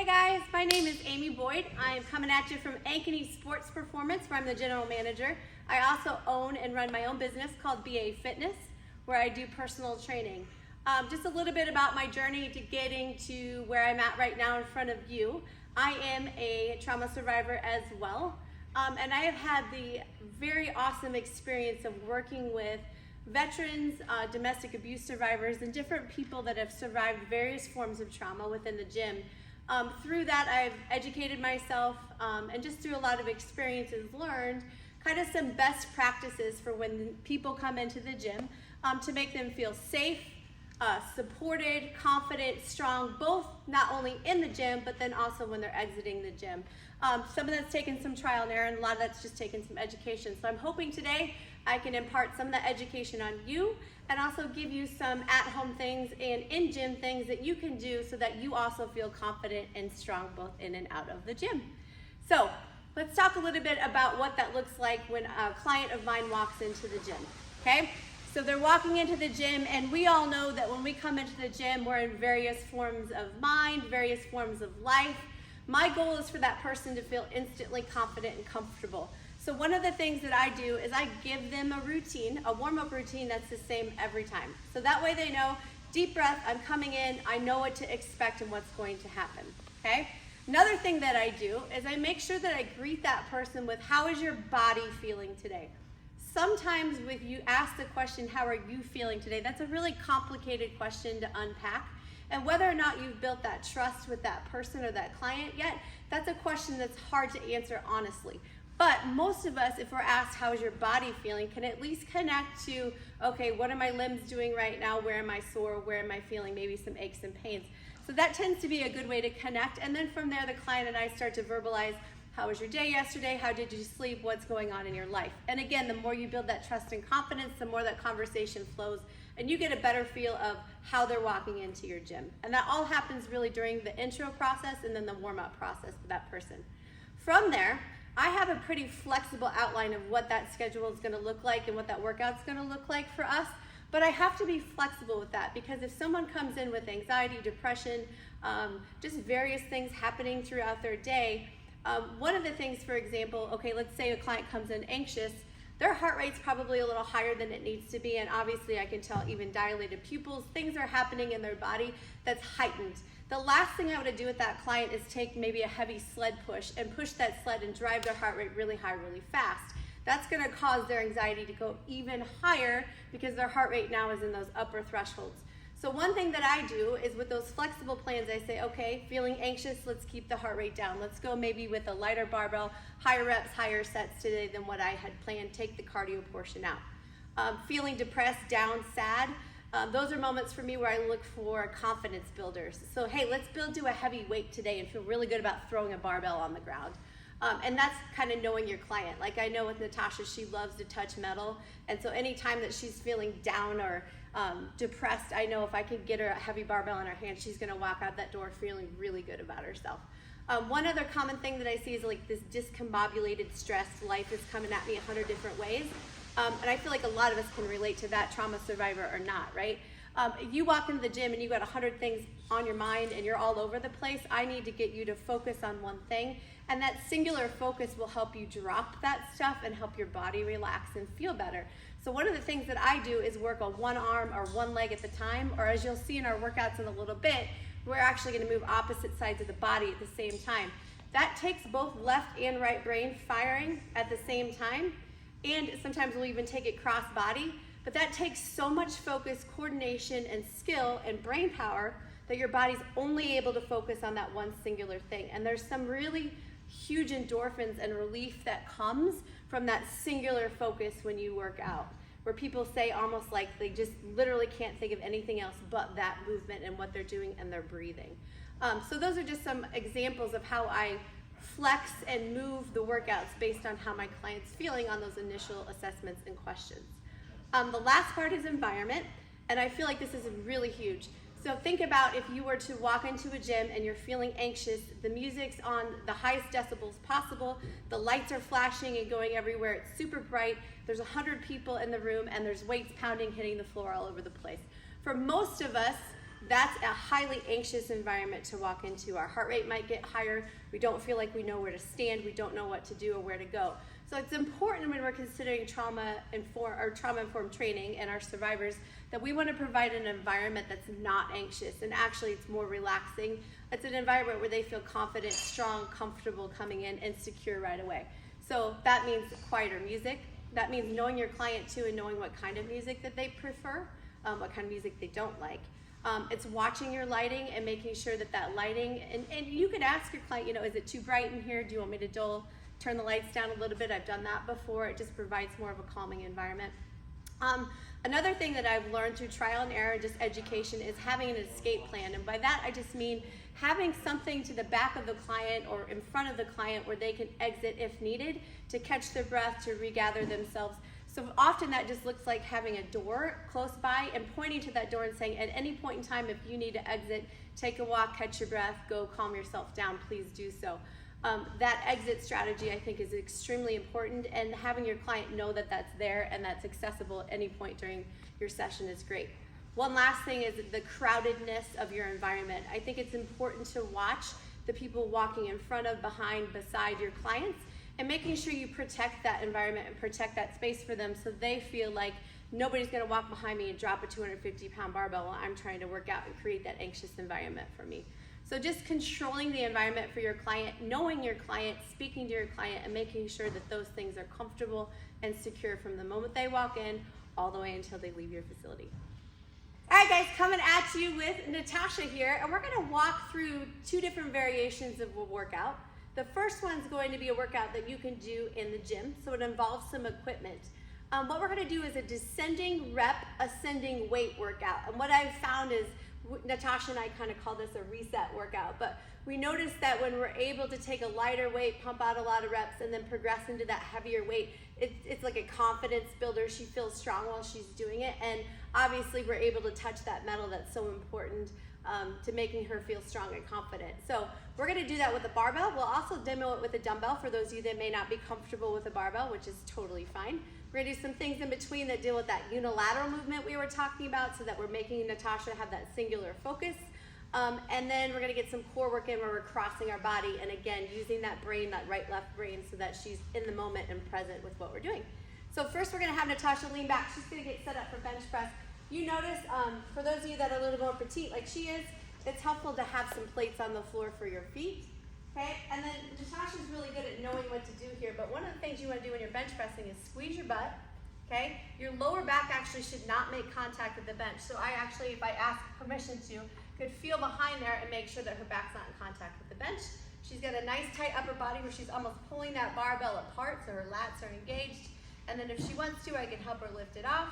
Hi guys, my name is Amy Boyd. I am coming at you from Ankeny Sports Performance, where I'm the general manager. I also own and run my own business called BA Fitness, where I do personal training. Just a little bit about my journey to getting to where I'm at right now in front of you. I am a trauma survivor as well, and I have had the very awesome experience of working with veterans, domestic abuse survivors, and different people that have survived various forms of trauma within the gym. Through that, I've educated myself and just through a lot of experiences learned kind of some best practices for when people come into the gym to make them feel safe, supported, confident, strong, both not only in the gym, but then also when they're exiting the gym. Some of that's taken some trial and error, and a lot of that's just taken some education. So I'm hoping today I can impart some of that education on you and also give you some at-home things and in-gym things that you can do so that you also feel confident and strong both in and out of the gym. So let's talk a little bit about what that looks like when a client of mine walks into the gym, okay? So they're walking into the gym, and we all know that when we come into the gym, we're in various forms of mind, various forms of life. My goal is for that person to feel instantly confident and comfortable. So one of the things that I do is I give them a routine, a warm-up routine that's the same every time. So that way they know, deep breath, I'm coming in, I know what to expect and what's going to happen, okay? Another thing that I do is I make sure that I greet that person with, how is your body feeling today? Sometimes when you ask the question, how are you feeling today, that's a really complicated question to unpack. And whether or not you've built that trust with that person or that client yet, that's a question that's hard to answer honestly. But most of us, if we're asked, how is your body feeling, can at least connect to, okay, what are my limbs doing right now? Where am I sore? Where am I feeling maybe some aches and pains? So that tends to be a good way to connect. And then from there, the client and I start to verbalize, how was your day yesterday? How did you sleep? What's going on in your life? And again, the more you build that trust and confidence, the more that conversation flows, and you get a better feel of how they're walking into your gym. And that all happens really during the intro process and then the warm-up process for that person. From there, I have a pretty flexible outline of what that schedule is gonna look like and what that workout's gonna look like for us, but I have to be flexible with that, because if someone comes in with anxiety, depression, just various things happening throughout their day, one of the things, for example, okay, let's say a client comes in anxious, their heart rate's probably a little higher than it needs to be, and obviously I can tell even dilated pupils, things are happening in their body that's heightened. The last thing I would do with that client is take maybe a heavy sled push and push that sled and drive their heart rate really high, really fast. That's gonna cause their anxiety to go even higher because their heart rate now is in those upper thresholds. So one thing that I do is with those flexible plans, I say, okay, feeling anxious, let's keep the heart rate down. Let's go maybe with a lighter barbell, higher reps, higher sets today than what I had planned, take the cardio portion out. Feeling depressed, down, sad, those are moments for me where I look for confidence builders. So hey, let's do a heavy weight today and feel really good about throwing a barbell on the ground. And that's kind of knowing your client. Like I know with Natasha, she loves to touch metal. And so anytime that she's feeling down or depressed, I know if I can get her a heavy barbell in her hand, she's gonna walk out that door feeling really good about herself. One other common thing that I see is like this discombobulated stress. Life is coming at me 100 different ways. And I feel like a lot of us can relate to that, trauma survivor or not, right? If you walk into the gym and you got 100 things on your mind and you're all over the place, I need to get you to focus on one thing. And that singular focus will help you drop that stuff and help your body relax and feel better. So one of the things that I do is work on one arm or one leg at the time, or as you'll see in our workouts in a little bit, we're actually gonna move opposite sides of the body at the same time. That takes both left and right brain firing at the same time. And sometimes we'll even take it cross body, but that takes so much focus, coordination, and skill and brain power that your body's only able to focus on that one singular thing. And there's some really huge endorphins and relief that comes from that singular focus when you work out, where people say almost like they just literally can't think of anything else but that movement and what they're doing and their breathing. So those are just some examples of how I flex and move the workouts based on how my client's feeling on those initial assessments and questions. The last part is environment, and I feel like this is really huge. So think about if you were to walk into a gym and you're feeling anxious, the music's on the highest decibels possible, the lights are flashing and going everywhere, it's super bright, there's 100 people in the room, and there's weights pounding, hitting the floor all over the place. For most of us, that's a highly anxious environment to walk into. Our heart rate might get higher. We don't feel like we know where to stand. We don't know what to do or where to go. So it's important when we're considering trauma-informed training and our survivors that we want to provide an environment that's not anxious, and actually it's more relaxing. It's an environment where they feel confident, strong, comfortable coming in, and secure right away. So that means quieter music. That means knowing your client too and knowing what kind of music that they prefer, what kind of music they don't like. It's watching your lighting and making sure that that lighting, and you could ask your client, is it too bright in here? Do you want me to turn the lights down a little bit? I've done that before. It just provides more of a calming environment. Another thing that I've learned through trial and error, just education, is having an escape plan. And by that, I just mean having something to the back of the client or in front of the client where they can exit if needed to catch their breath, to regather themselves. So often that just looks like having a door close by and pointing to that door and saying, at any point in time, if you need to exit, take a walk, catch your breath, go calm yourself down, please do so. That exit strategy, I think, is extremely important, and having your client know that that's there and that's accessible at any point during your session is great. One last thing is the crowdedness of your environment. I think it's important to watch the people walking in front of, behind, beside your clients, and making sure you protect that environment and protect that space for them so they feel like nobody's gonna walk behind me and drop a 250-pound barbell while I'm trying to work out and create that anxious environment for me. So just controlling the environment for your client, knowing your client, speaking to your client, and making sure that those things are comfortable and secure from the moment they walk in all the way until they leave your facility. All right, guys, coming at you with Natasha here, and we're gonna walk through 2 different variations of a workout. The first one's going to be a workout that you can do in the gym, so it involves some equipment. What we're gonna do is a descending rep, ascending weight workout. And what I've found is, Natasha and I kind of call this a reset workout, but we noticed that when we're able to take a lighter weight, pump out a lot of reps, and then progress into that heavier weight, it's like a confidence builder. She feels strong while she's doing it, and obviously we're able to touch that metal that's so important to making her feel strong and confident. So we're gonna do that with a barbell. We'll also demo it with a dumbbell for those of you that may not be comfortable with a barbell, which is totally fine. We're gonna do some things in between that deal with that unilateral movement we were talking about, so that we're making Natasha have that singular focus. And then we're gonna get some core work in where we're crossing our body, and again, using that brain, that right-left brain, so that she's in the moment and present with what we're doing. So first we're gonna have Natasha lean back. She's gonna get set up for bench press. You notice, for those of you that are a little more petite like she is, it's helpful to have some plates on the floor for your feet. Okay, and then Natasha's really good at knowing what to do here, but one of the things you want to do when you're bench pressing is squeeze your butt, okay? Your lower back actually should not make contact with the bench. So I actually, if I ask permission to, could feel behind there and make sure that her back's not in contact with the bench. She's got a nice tight upper body where she's almost pulling that barbell apart, so her lats are engaged. And then if she wants to, I can help her lift it off.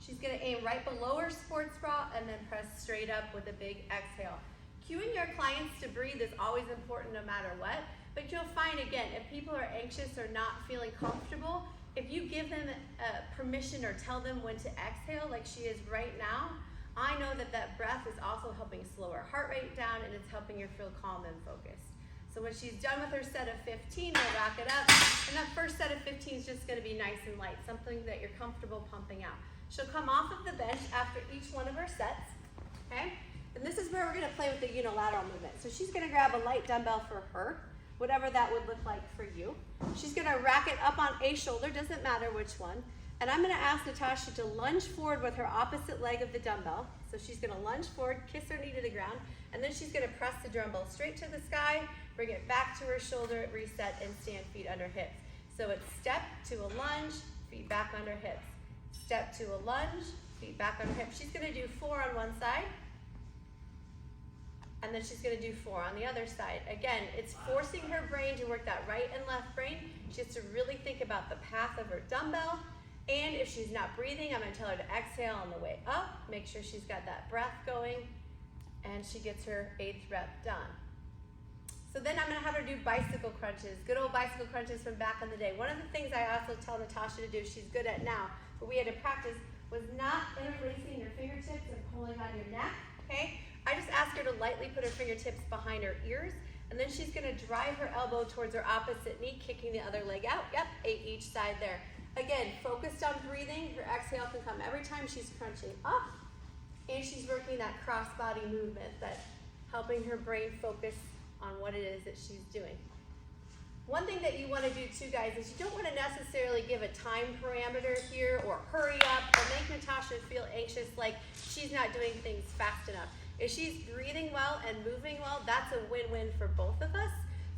She's gonna aim right below her sports bra and then press straight up with a big exhale. Cueing your clients to breathe is always important no matter what, but you'll find, again, if people are anxious or not feeling comfortable, if you give them permission or tell them when to exhale, like she is right now, I know that that breath is also helping slow her heart rate down, and it's helping her feel calm and focused. So when she's done with her set of 15, we'll rack it up, and that first set of 15 is just gonna be nice and light, something that you're comfortable pumping out. She'll come off of the bench after each one of her sets, okay? And this is where we're gonna play with the unilateral movement. So she's gonna grab a light dumbbell for her, whatever that would look like for you. She's gonna rack it up on a shoulder, doesn't matter which one. And I'm gonna ask Natasha to lunge forward with her opposite leg of the dumbbell. So she's gonna lunge forward, kiss her knee to the ground, and then she's gonna press the dumbbell straight to the sky, bring it back to her shoulder, reset, and stand feet under hips. So it's step to a lunge, feet back under hips. Step to a lunge, feet back under hips. She's gonna do 4 on one side, and then she's gonna do 4 on the other side. Again, it's forcing her brain to work that right and left brain. She has to really think about the path of her dumbbell, and if she's not breathing, I'm gonna tell her to exhale on the way up, make sure she's got that breath going, and she gets her 8th rep done. So then I'm gonna have her do bicycle crunches, good old bicycle crunches from back in the day. One of the things I also tell Natasha to do, she's good at now, but we had to practice, was not interlacing your fingertips and pulling on your neck, okay? I just ask her to lightly put her fingertips behind her ears, and then she's gonna drive her elbow towards her opposite knee, kicking the other leg out. Yep, 8 each side there. Again, focused on breathing. Her exhale can come every time she's crunching up and she's working that cross-body movement, that helping her brain focus on what it is that she's doing. One thing that you want to do too, guys, is you don't want to necessarily give a time parameter here or hurry up or make Natasha feel anxious like she's not doing things fast enough. If she's breathing well and moving well, that's a win-win for both of us.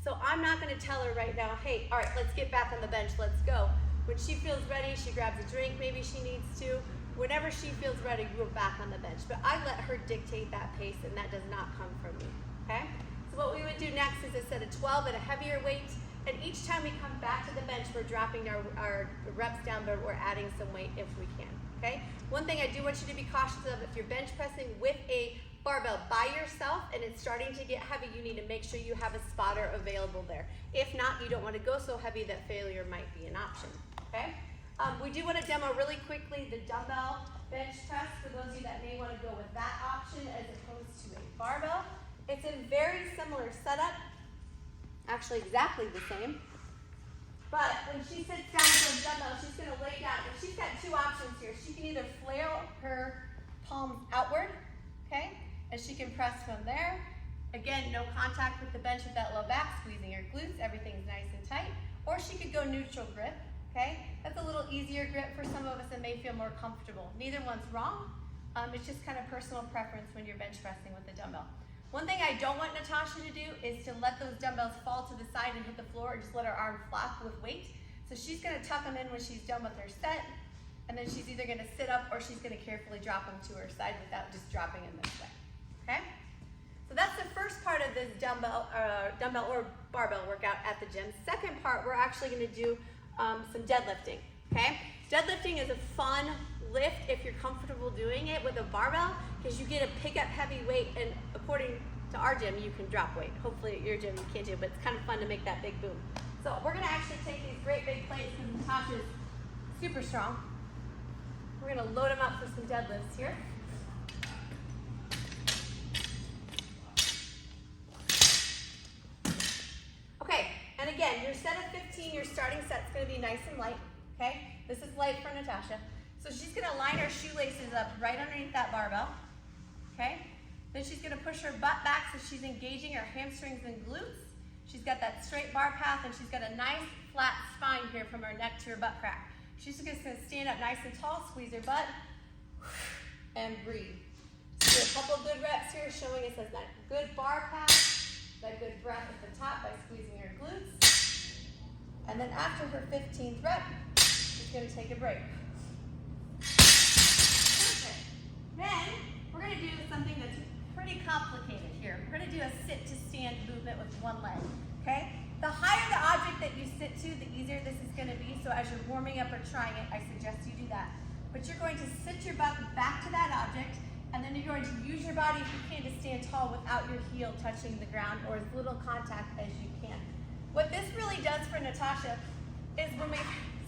So I'm not going to tell her right now, hey, all right, let's get back on the bench, let's go. When she feels ready, she grabs a drink, maybe she needs to. Whenever she feels ready, we're back on the bench. But I let her dictate that pace, and that does not come from me, okay? So what we would do next is a set of 12 at a heavier weight. And each time we come back to the bench, we're dropping our reps down, but we're adding some weight if we can, okay? One thing I do want you to be cautious of, if you're bench pressing with a barbell by yourself and it's starting to get heavy, you need to make sure you have a spotter available there. If not, you don't want to go so heavy that failure might be an option, okay? We do want to demo really quickly the dumbbell bench press for those of you that may want to go with that option as opposed to a barbell. It's a very similar setup. Actually exactly the same. But when she sits down with the dumbbell, she's going to lay down. And she's got two options here. She can either flail her palms outward, okay? And she can press from there. Again, no contact with the bench with that low back, squeezing her glutes. Everything's nice and tight. Or she could go neutral grip, okay? That's a little easier grip for some of us that may feel more comfortable. Neither one's wrong. It's just kind of personal preference when you're bench pressing with the dumbbell. One thing I don't want Natasha to do is to let those dumbbells fall to the side and hit the floor, or just let her arm flap with weight. So she's going to tuck them in when she's done with her set, and then she's either going to sit up or she's going to carefully drop them to her side without just dropping them this way. Okay? So that's the first part of this dumbbell or barbell workout at the gym. Second part, we're actually going to do some deadlifting. Okay? Deadlifting is a fun lift if you're comfortable doing it with a barbell, because you get to pick up heavy weight, and according to our gym, you can drop weight. Hopefully at your gym you can't do it, but it's kind of fun to make that big boom. So we're going to actually take these great big plates, because Natasha's super strong. We're going to load them up for some deadlifts here. Okay, and again, your set of 15, your starting set's going to be nice and light. Okay, this is light for Natasha. So she's going to line her shoelaces up right underneath that barbell, okay? Then she's going to push her butt back so she's engaging her hamstrings and glutes. She's got that straight bar path, and she's got a nice flat spine here from her neck to her butt crack. She's just going to stand up nice and tall, squeeze her butt, and breathe. So do a couple good reps here showing us that good bar path, that good breath at the top by squeezing her glutes. And then after her 15th rep, she's going to take a break. Then we're going to do something that's pretty complicated here. We're going to do a sit to stand movement with one leg, okay? The higher the object that you sit to, the easier this is going to be. So as you're warming up or trying it, I suggest you do that. But you're going to sit your butt back to that object, and then you're going to use your body, if you can, to stand tall without your heel touching the ground, or as little contact as you can. What this really does for Natasha is, when we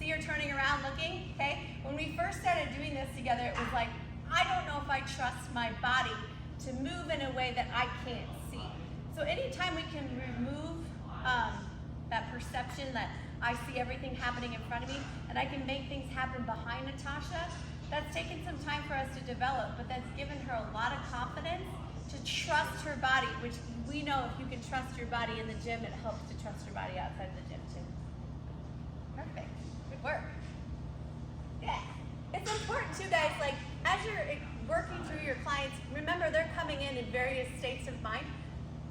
see her turning around looking, okay? When we first started doing this together, it was like, I don't know if I trust my body to move in a way that I can't see. So anytime we can remove that perception that I see everything happening in front of me, and I can make things happen behind Natasha, that's taken some time for us to develop, but that's given her a lot of confidence to trust her body, which we know if you can trust your body in the gym, it helps to trust your body outside the gym too. Perfect, good work. Yeah, it's important too, guys, like as you're working through your clients, remember they're coming in various states of mind.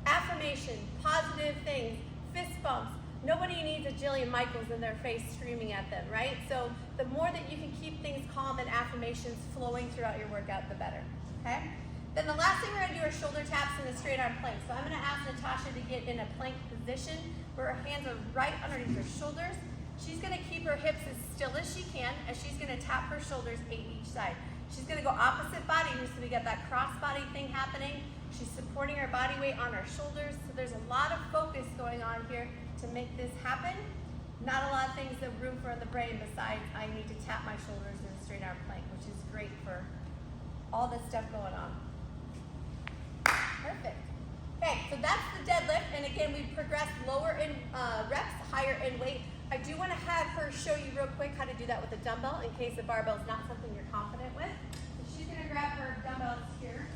Affirmation, positive things, fist bumps. Nobody needs a Jillian Michaels in their face screaming at them, right? So the more that you can keep things calm and affirmations flowing throughout your workout, the better, okay? Then the last thing we're gonna do are shoulder taps and a straight arm plank. So I'm gonna ask Natasha to get in a plank position where her hands are right underneath her shoulders. She's gonna keep her hips as still as she can, as she's gonna tap her shoulders 8 each side. She's gonna go opposite body here, so we got that cross body thing happening. She's supporting her body weight on her shoulders, so there's a lot of focus going on here to make this happen. Not a lot of things that room for in the brain besides I need to tap my shoulders in a straight arm plank, which is great for all this stuff going on. Perfect. Okay, so that's the deadlift, and again, we progressed lower in reps, higher in weight. I do want to have her show you real quick how to do that with a dumbbell in case the barbell is not something you're confident with. So she's gonna grab her dumbbells here.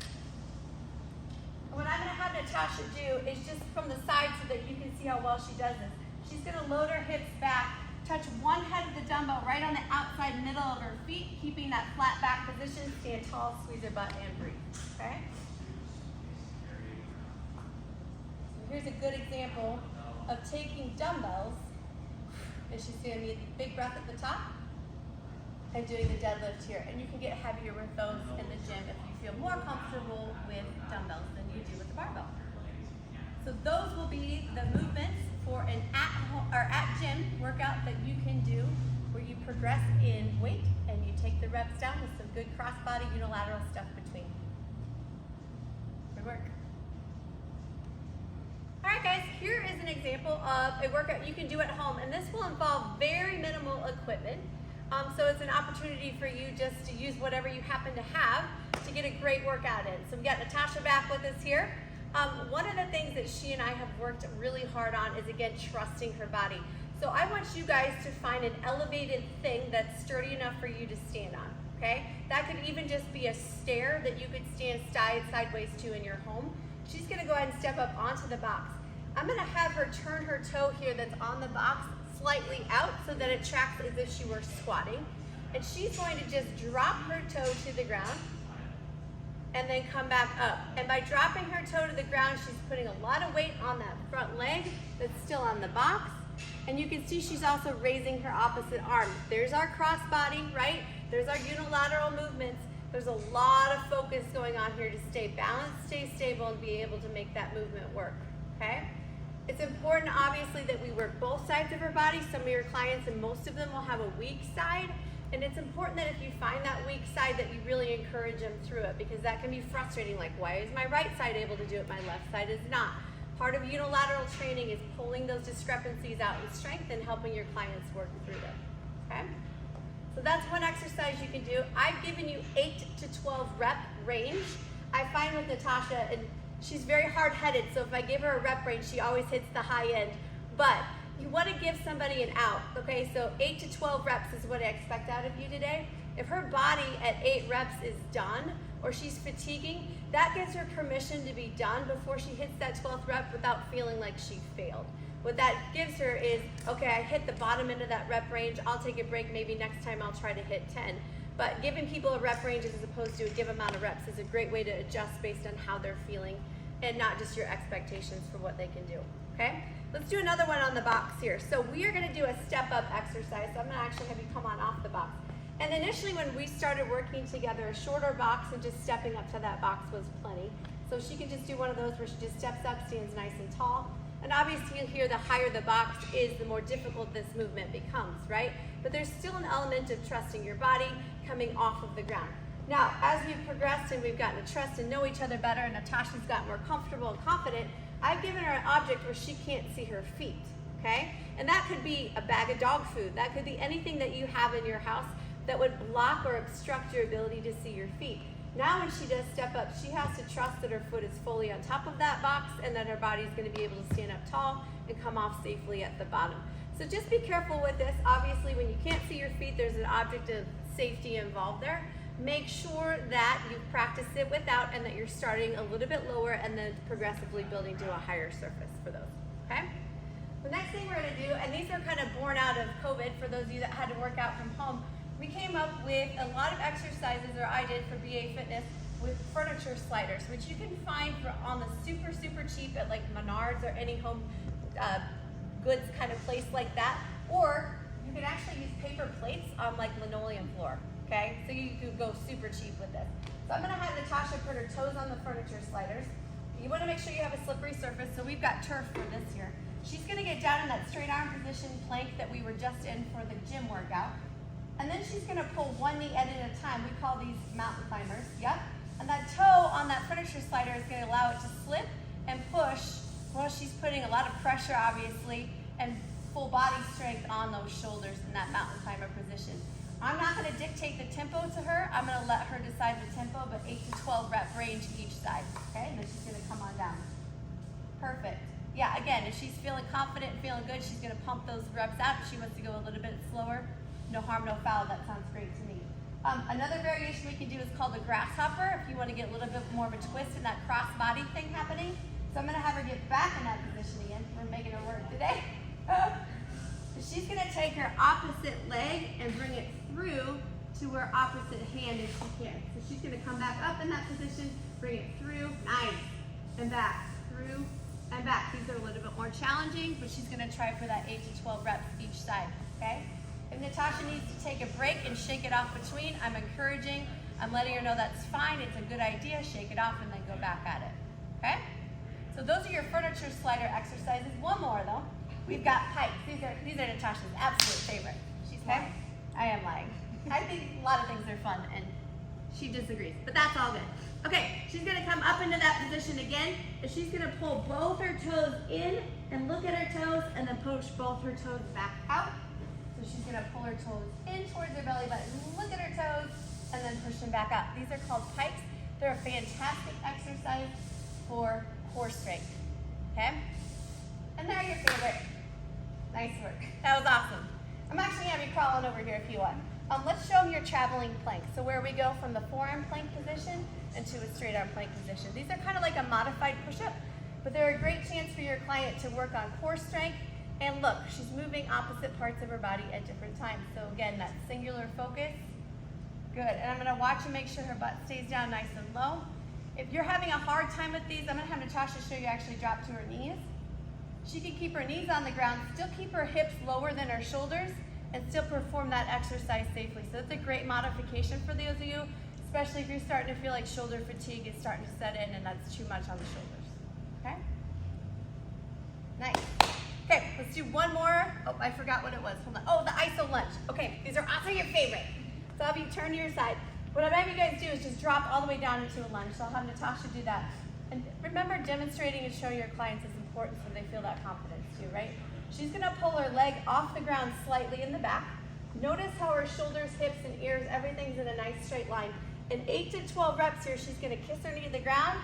And what I'm gonna have Natasha do is just from the side so that you can see how well she does this. She's gonna load her hips back, touch one head of the dumbbell right on the outside middle of her feet, keeping that flat back position, stand tall, squeeze her butt, and breathe, okay? So here's a good example of taking dumbbells, and she's gonna need a big breath at the top, and doing the deadlift here. And you can get heavier with those in the gym if you feel more comfortable with dumbbells than you do with the barbell. So those will be the movements for an at gym workout that you can do where you progress in weight and you take the reps down with some good cross-body unilateral stuff between. Good work. All right guys, here is an example of a workout you can do at home, and this will involve very minimal equipment. So it's an opportunity for you just to use whatever you happen to have to get a great workout in. So we got Natasha back with us here. One of the things that she and I have worked really hard on is, again, trusting her body. So I want you guys to find an elevated thing that's sturdy enough for you to stand on, okay? That could even just be a stair that you could stand sideways to in your home. She's gonna go ahead and step up onto the box. I'm gonna have her turn her toe here that's on the box slightly out so that it tracks as if she were squatting. And she's going to just drop her toe to the ground and then come back up. And by dropping her toe to the ground, she's putting a lot of weight on that front leg that's still on the box. And you can see she's also raising her opposite arm. There's our cross body, right? There's our unilateral movements. There's a lot of focus going on here to stay balanced, stay stable, and be able to make that movement work, okay? It's important, obviously, that we work both sides of our body. Some of your clients, and most of them, will have a weak side. And it's important that if you find that weak side that you really encourage them through it, because that can be frustrating. Like, why is my right side able to do it, my left side is not? Part of unilateral training is pulling those discrepancies out in strength and helping your clients work through them, okay? So that's one exercise you can do. I've given you 8 to 12 rep range. I find with Natasha, and she's very hard-headed, so if I give her a rep range, she always hits the high end. But you want to give somebody an out, okay? So 8 to 12 reps is what I expect out of you today. If her body at 8 reps is done, or she's fatiguing, that gives her permission to be done before she hits that 12th rep without feeling like she failed. What that gives her is, okay, I hit the bottom end of that rep range, I'll take a break, maybe next time I'll try to hit 10. But giving people a rep range as opposed to a given amount of reps is a great way to adjust based on how they're feeling and not just your expectations for what they can do, okay? Let's do another one on the box here. So we are gonna do a step up exercise. So I'm gonna actually have you come on off the box. And initially when we started working together, a shorter box and just stepping up to that box was plenty. So she can just do one of those where she just steps up, stands nice and tall. And obviously you'll hear the higher the box is, the more difficult this movement becomes, right? But there's still an element of trusting your body coming off of the ground. Now, as we've progressed and we've gotten to trust and know each other better, and Natasha's gotten more comfortable and confident, I've given her an object where she can't see her feet, okay? And that could be a bag of dog food. That could be anything that you have in your house that would block or obstruct your ability to see your feet. Now when she does step up, she has to trust that her foot is fully on top of that box and that her body is going to be able to stand up tall and come off safely at the bottom. So just be careful with this. Obviously, when you can't see your feet, there's an object of safety involved there. Make sure that you've practiced it without and that you're starting a little bit lower and then progressively building to a higher surface for those, okay? The next thing we're gonna do, and these are kind of born out of COVID for those of you that had to work out from home, we came up with a lot of exercises, or I did for BA Fitness, with furniture sliders, which you can find on the super, super cheap at like Menards or any home goods kind of place like that. Or you can actually use paper plates on like linoleum floor, okay? So you could go super cheap with this. So I'm gonna have Natasha put her toes on the furniture sliders. You wanna make sure you have a slippery surface, so we've got turf for this here. She's gonna get down in that straight arm position plank that we were just in for the gym workout. And then she's gonna pull one knee at a time. We call these mountain climbers, yep. And that toe on that furniture slider is gonna allow it to slip and push. Well, she's putting a lot of pressure, obviously, and full body strength on those shoulders in that mountain climber position. I'm not gonna dictate the tempo to her. I'm gonna let her decide the tempo, but 8 to 12 rep range each side, okay? And then she's gonna come on down. Perfect. Yeah, again, if she's feeling confident and feeling good, she's gonna pump those reps out. If she wants to go a little bit slower, no harm, no foul, that sounds great to me. Another variation we can do is called the grasshopper if you want to get a little bit more of a twist and that cross body thing happening. So I'm going to have her get back in that position again. We're making her work today. She's going to take her opposite leg and bring it through to her opposite hand if she can. So she's going to come back up in that position, bring it through, nice, and back, through, and back. These are a little bit more challenging, but she's going to try for that 8 to 12 reps each side, okay? If Natasha needs to take a break and shake it off between, I'm encouraging. I'm letting her know that's fine, it's a good idea, shake it off and then go back at it, okay? So those are your furniture slider exercises. One more though. We've got pikes. These are Natasha's absolute favorite. She's okay? I am lying. I think a lot of things are fun and she disagrees, but that's all good. Okay, she's gonna come up into that position again, and she's gonna pull both her toes in and look at her toes and then push both her toes back out. So she's gonna pull her toes in towards her belly button, look at her toes, and then push them back out. These are called pikes. They're a fantastic exercise for core strength, okay? And they're your favorite. Nice work. That was awesome. I'm actually gonna be crawling over here if you want. Let's show them your traveling plank. So where we go from the forearm plank position into a straight arm plank position. These are kind of like a modified push-up, but they're a great chance for your client to work on core strength. And look, she's moving opposite parts of her body at different times. So again, that singular focus. Good, and I'm gonna watch and make sure her butt stays down nice and low. If you're having a hard time with these, I'm gonna have Natasha show you actually drop to her knees. She can keep her knees on the ground, still keep her hips lower than her shoulders, and still perform that exercise safely. So that's a great modification for those of you, especially if you're starting to feel like shoulder fatigue is starting to set in and that's too much on the shoulders, okay? Nice. Okay, let's do one more. Oh, I forgot what it was, hold on. Oh, the iso lunge. Okay, these are also your favorite. So I'll have you turn to your side. What I'm having you guys do is just drop all the way down into a lunge. So I'll have Natasha do that. And remember, demonstrating and showing your clients is important so they feel that confidence too, right? She's gonna pull her leg off the ground slightly in the back. Notice how her shoulders, hips, and ears, everything's in a nice straight line. In 8 to 12 reps here, she's gonna kiss her knee to the ground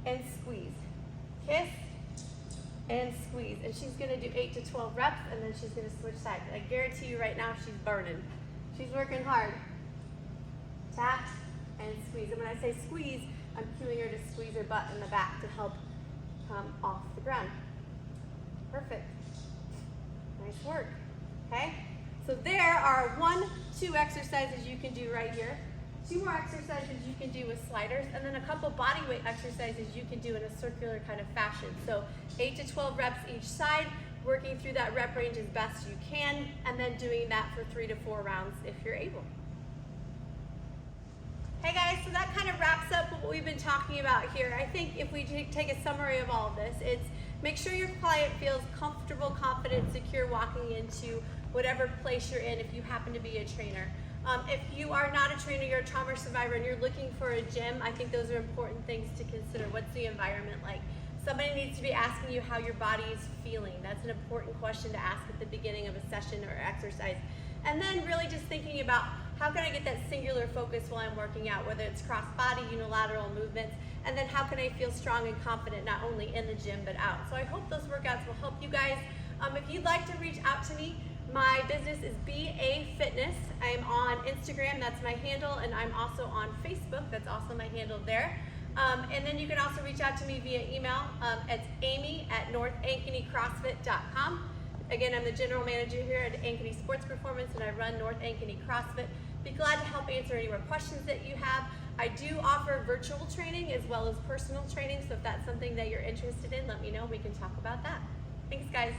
and squeeze. Kiss and squeeze. And she's gonna do 8 to 12 reps and then she's gonna switch sides. I guarantee you right now she's burning. She's working hard. Tap and squeeze. And when I say squeeze, I'm cueing her to squeeze her butt in the back to help come off the ground. Perfect. Nice work, okay? So there are 2 exercises you can do right here. 2 more exercises you can do with sliders, and then a couple body weight exercises you can do in a circular kind of fashion. So 8 to 12 reps each side, working through that rep range as best you can, and then doing that for 3 to 4 rounds if you're able. Hey guys, so that kind of wraps up what we've been talking about here. I think if we take a summary of all of this, it's make sure your client feels comfortable, confident, secure walking into whatever place you're in if you happen to be a trainer. If you are not a trainer, you're a trauma survivor and you're looking for a gym, I think those are important things to consider. What's the environment like? Somebody needs to be asking you how your body is feeling. That's an important question to ask at the beginning of a session or exercise. And then really just thinking about how can I get that singular focus while I'm working out, whether it's cross-body, unilateral movements, and then how can I feel strong and confident not only in the gym but out. So I hope those workouts will help you guys. If you'd like to reach out to me, my business is BA Fitness. I'm on Instagram, that's my handle, and I'm also on Facebook, that's also my handle there. And then you can also reach out to me via email. It's amy@northankenycrossfit.com. Again, I'm the general manager here at Ankeny Sports Performance and I run North Ankeny CrossFit. Be glad to help answer any more questions that you have. I do offer virtual training as well as personal training, so if that's something that you're interested in, let me know. We can talk about that. Thanks, guys.